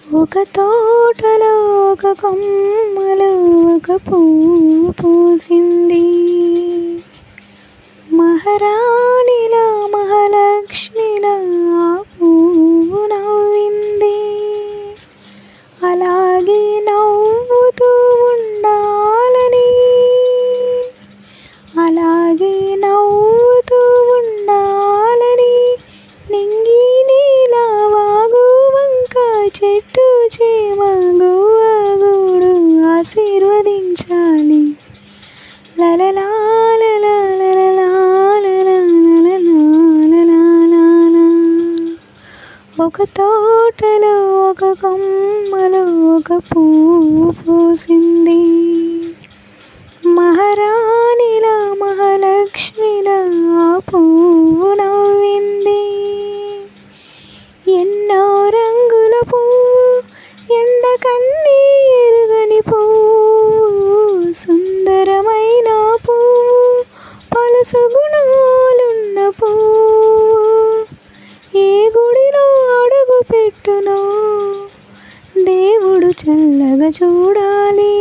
ఒక తోటలో ఒక కొమ్మలో ఒక పువ్వు పూసింది. మహారాణిలా మహాలక్ష్మిలా ఆ పువ్వు నవ్వింది. అలాగే నవ్వుతూ ఉండాలని, అలాగే నవ్వుతూ ఉండాలని నింగి నేల వాగు వంక చెట్టు చేమ గువ్వ గూడు ఆశీర్వదించాలి. లలలా లలలా లలలా లలలా లలలా లలలా. ఒక తోటలో ఒక కొమ్మలో ఒక పువ్వు పూసింది. మహారాణిలా మహాలక్ష్మిలా ఆ పువ్వు నవ్వింది. ఎన్నో రంగుల పువ్వు, ఎండ కన్నీ ఎరుగని పువ్వు, సుందరమైన పువ్వు, పలుసు గుణాలున్న పువ్వు. ఏ గుడిలో అడుగు పెట్టునో దేవుడు చల్లగా చూడాలి.